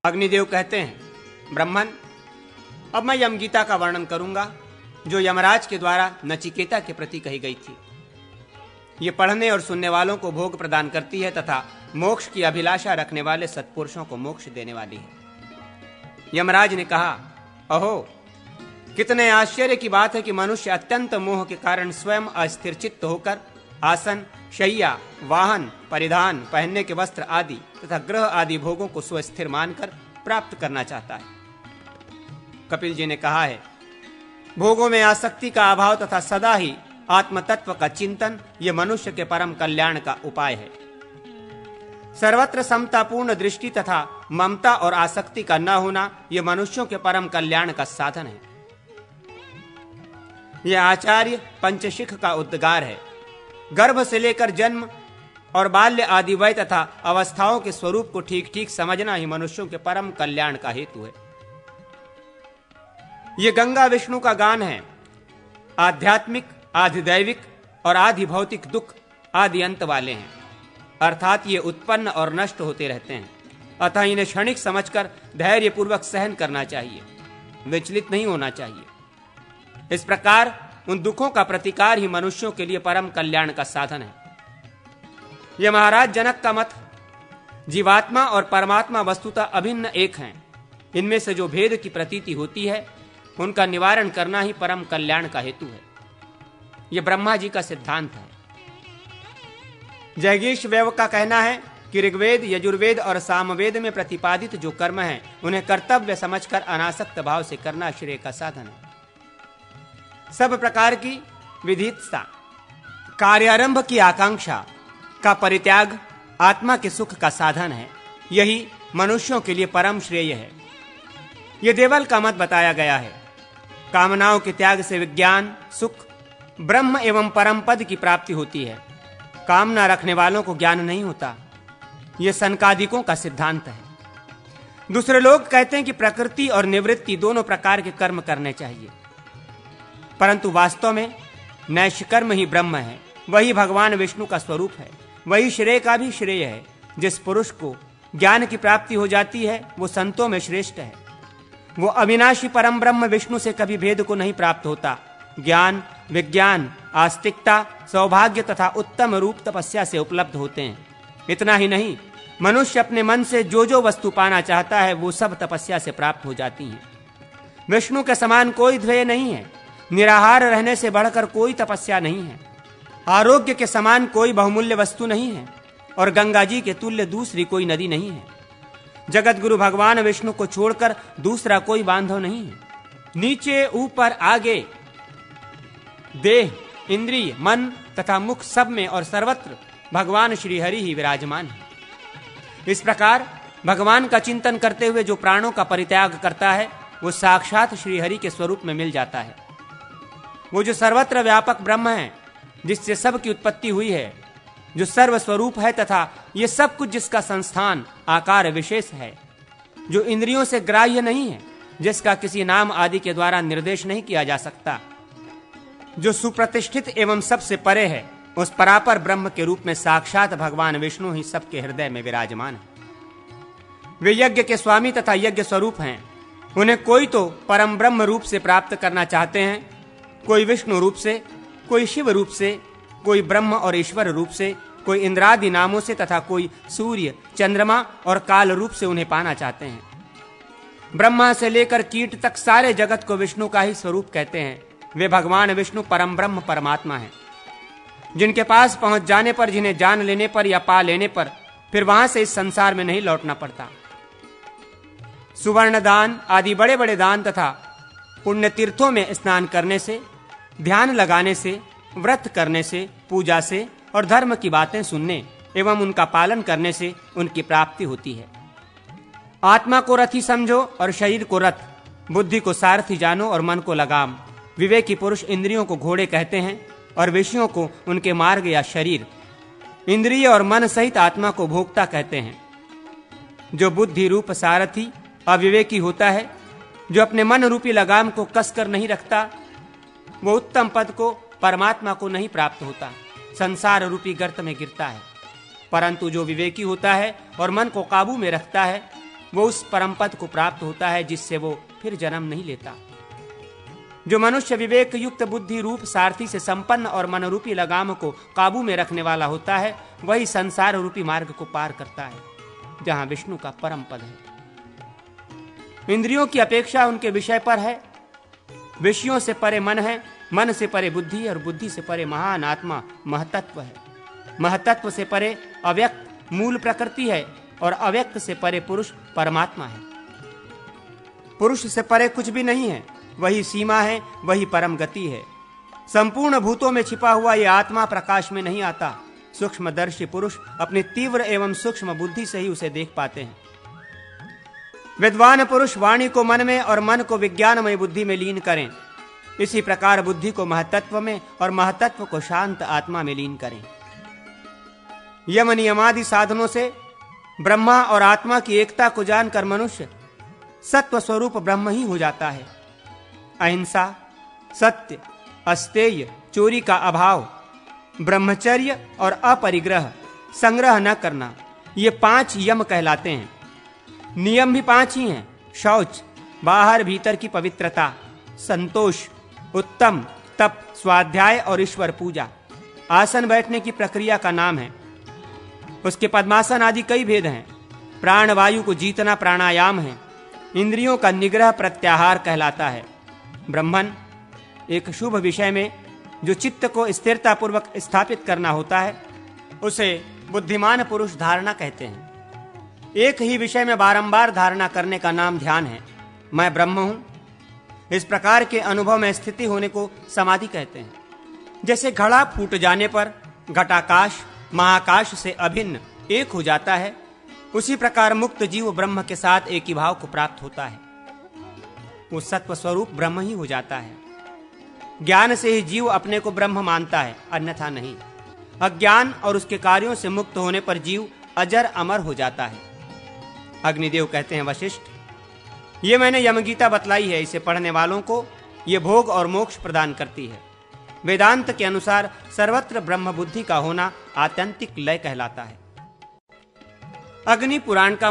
अग्निदेव कहते हैं, ब्रह्मन, अब मैं यमगीता का वर्णन करूंगा जो यमराज के द्वारा नचिकेता के प्रति कही गई थी। ये पढ़ने और सुनने वालों को भोग प्रदान करती है तथा मोक्ष की अभिलाषा रखने वाले सत्पुरुषों को मोक्ष देने वाली है। यमराज ने कहा, अहो, कितने आश्चर्य की बात है कि मनुष्य अत्यंत मोह के कारण स्वयं अस्थिर चित्त होकर आसन, शैया, वाहन, परिधान, पहनने के वस्त्र आदि तथा ग्रह आदि भोगों को स्वस्थिर मानकर प्राप्त करना चाहता है। कपिल जी ने कहा है, भोगों में आसक्ति का अभाव तथा सदा ही आत्म तत्व का चिंतन ये मनुष्य के परम कल्याण का उपाय है। सर्वत्र समतापूर्ण दृष्टि तथा ममता और आसक्ति का न होना ये मनुष्यों के परम कल्याण का साधन है। यह आचार्य पंचशिख का उद्गार है। गर्भ से लेकर जन्म और बाल्य आदि वय तथा अवस्थाओं के स्वरूप को ठीक ठीक समझना ही मनुष्यों के परम कल्याण का हेतु है। ये गंगा विष्णु का गान है। आध्यात्मिक, आधिदैविक और आधि भौतिक दुख आदि अंत वाले हैं, अर्थात ये उत्पन्न और नष्ट होते रहते हैं। अतः इन्हें क्षणिक समझकर धैर्यपूर्वक सहन करना चाहिए, विचलित नहीं होना चाहिए। इस प्रकार उन दुखों का प्रतिकार ही मनुष्यों के लिए परम कल्याण का साधन है। यह महाराज जनक का मत, जीवात्मा और परमात्मा वस्तुतः अभिन्न एक हैं। इनमें से जो भेद की प्रतीति होती है उनका निवारण करना ही परम कल्याण का हेतु है। यह ब्रह्मा जी का सिद्धांत है। जैगीष वेव का कहना है कि ऋग्वेद, यजुर्वेद और सामवेद में प्रतिपादित जो कर्म हैं उन्हें कर्तव्य समझकर अनासक्त भाव से करना श्रेय का साधन है। सब प्रकार की विधित्सा, कार्यारंभ की आकांक्षा का परित्याग आत्मा के सुख का साधन है। यही मनुष्यों के लिए परम श्रेय है। यह देवल का मत बताया गया है। कामनाओं के त्याग से विज्ञान, सुख, ब्रह्म एवं परम पद की प्राप्ति होती है। कामना रखने वालों को ज्ञान नहीं होता। यह सनकादिकों का सिद्धांत है। दूसरे लोग कहते हैं कि प्रकृति और निवृत्ति दोनों प्रकार के कर्म करने चाहिए, परंतु वास्तव में नैष्कर्म ही ब्रह्म है। वही भगवान विष्णु का स्वरूप है। वही श्रेय का भी श्रेय है। जिस पुरुष को ज्ञान की प्राप्ति हो जाती है वो संतों में श्रेष्ठ है। वो अविनाशी परम ब्रह्म विष्णु से कभी भेद को नहीं प्राप्त होता। ज्ञान, विज्ञान, आस्तिकता, सौभाग्य तथा उत्तम रूप तपस्या से उपलब्ध होते हैं। इतना ही नहीं, मनुष्य अपने मन से जो वस्तु पाना चाहता है वो सब तपस्या से प्राप्त हो जाती है। विष्णु के समान कोई ध्येय नहीं है। निराहार रहने से बढ़कर कोई तपस्या नहीं है। आरोग्य के समान कोई बहुमूल्य वस्तु नहीं है और गंगा जी के तुल्य दूसरी कोई नदी नहीं है। जगत गुरु भगवान विष्णु को छोड़कर दूसरा कोई बांधव नहीं है। नीचे, ऊपर, आगे, देह, इंद्रिय, मन तथा मुख सब में और सर्वत्र भगवान श्री हरि ही विराजमान है। इस प्रकार भगवान का चिंतन करते हुए जो प्राणों का परित्याग करता है वो साक्षात श्री हरि के स्वरूप में मिल जाता है। वो जो सर्वत्र व्यापक ब्रह्म है, जिससे सब की उत्पत्ति हुई है, जो सर्व स्वरूप है तथा ये सब कुछ जिसका संस्थान, आकार विशेष है, जो इंद्रियों से ग्राह्य नहीं है, जिसका किसी नाम आदि के द्वारा निर्देश नहीं किया जा सकता, जो सुप्रतिष्ठित एवं सबसे परे है, उस परापर ब्रह्म के रूप में साक्षात भगवान विष्णु ही सबके हृदय में विराजमान है। वे यज्ञ के स्वामी तथा यज्ञ स्वरूप हैं। उन्हें कोई तो परम ब्रह्म रूप से प्राप्त करना चाहते हैं, कोई विष्णु रूप से, कोई शिव रूप से, कोई ब्रह्म और ईश्वर रूप से, कोई इंद्रादि नामों से तथा कोई सूर्य, चंद्रमा और काल रूप से उन्हें पाना चाहते हैं। ब्रह्मा से लेकर कीट तक सारे जगत को विष्णु का ही स्वरूप कहते हैं। वे भगवान विष्णु परम ब्रह्म परमात्मा हैं, जिनके पास पहुंच जाने पर, जिन्हें जान लेने पर या पा लेने पर फिर वहां से इस संसार में नहीं लौटना पड़ता। सुवर्ण दान आदि बड़े बड़े दान तथा पुण्य तीर्थों में स्नान करने से, ध्यान लगाने से, व्रत करने से, पूजा से और धर्म की बातें सुनने एवं उनका पालन करने से उनकी प्राप्ति होती है। आत्मा को रथी समझो और शरीर को रथ, बुद्धि को सारथी जानो और मन को लगाम। विवेकी पुरुष इंद्रियों को घोड़े कहते हैं और विषयों को उनके मार्ग या शरीर, इंद्रिय और मन सहित आत्मा को भोक्ता कहते हैं। जो बुद्धि रूप सारथी अविवेकी होता है, जो अपने मन रूपी लगाम को कसकर नहीं रखता, वो उत्तम पद को, परमात्मा को नहीं प्राप्त होता, संसार रूपी गर्त में गिरता है। परंतु जो विवेकी होता है और मन को काबू में रखता है, वो उस परम पद को प्राप्त होता है जिससे वो फिर जन्म नहीं लेता। जो मनुष्य विवेक युक्त बुद्धि रूप सारथी से संपन्न और मन रूपी लगाम को काबू में रखने वाला होता है, वही संसार रूपी मार्ग को पार करता है, जहां विष्णु का परम पद है। इंद्रियों की अपेक्षा उनके विषय पर है। विषयों से परे मन है, मन से परे बुद्धि और बुद्धि से परे महान आत्मा महतत्व है। महतत्व से परे अव्यक्त मूल प्रकृति है और अव्यक्त से परे पुरुष परमात्मा है। पुरुष से परे कुछ भी नहीं है, वही सीमा है, वही परम गति है। संपूर्ण भूतों में छिपा हुआ यह आत्मा प्रकाश में नहीं आता। सूक्ष्मदर्शी पुरुष अपनी तीव्र एवं सूक्ष्म बुद्धि से ही उसे देख पाते हैं। विद्वान पुरुष वाणी को मन में और मन को विज्ञानमय बुद्धि में लीन करें। इसी प्रकार बुद्धि को महतत्व में और महतत्व को शांत आत्मा में लीन करें। यम नियमादि साधनों से ब्रह्मा और आत्मा की एकता को जानकर मनुष्य सत्व स्वरूप ब्रह्म ही हो जाता है। अहिंसा, सत्य, अस्तेय, चोरी का अभाव, ब्रह्मचर्य और अपरिग्रह, संग्रह न करना, ये 5 यम कहलाते हैं। नियम भी 5 ही हैं। शौच, बाहर भीतर की पवित्रता, संतोष, उत्तम तप, स्वाध्याय और ईश्वर पूजा। आसन बैठने की प्रक्रिया का नाम है। उसके पद्मासन आदि कई भेद हैं। प्राण वायु को जीतना प्राणायाम है। इंद्रियों का निग्रह प्रत्याहार कहलाता है। ब्रह्मन, एक शुभ विषय में जो चित्त को स्थिरता पूर्वक स्थापित करना होता है, उसे बुद्धिमान पुरुष धारणा कहते हैं। एक ही विषय में बारंबार धारणा करने का नाम ध्यान है। मैं ब्रह्म हूं, इस प्रकार के अनुभव में स्थिति होने को समाधि कहते हैं। जैसे घड़ा फूट जाने पर घटाकाश महाकाश से अभिन्न एक हो जाता है, उसी प्रकार मुक्त जीव ब्रह्म के साथ एक ही भाव को प्राप्त होता है। वो सत्व स्वरूप ब्रह्म ही हो जाता है। ज्ञान से ही जीव अपने को ब्रह्म मानता है, अन्यथा नहीं। अज्ञान और उसके कार्यों से मुक्त होने पर जीव अजर अमर हो जाता है। अग्निदेव कहते हैं, वशिष्ठ, ये मैंने यमगीता बतलाई है। इसे पढ़ने वालों को ये भोग और मोक्ष प्रदान करती है। वेदांत के अनुसार सर्वत्र ब्रह्म बुद्धि का होना आत्यंतिक लय कहलाता है। अग्नि पुराण का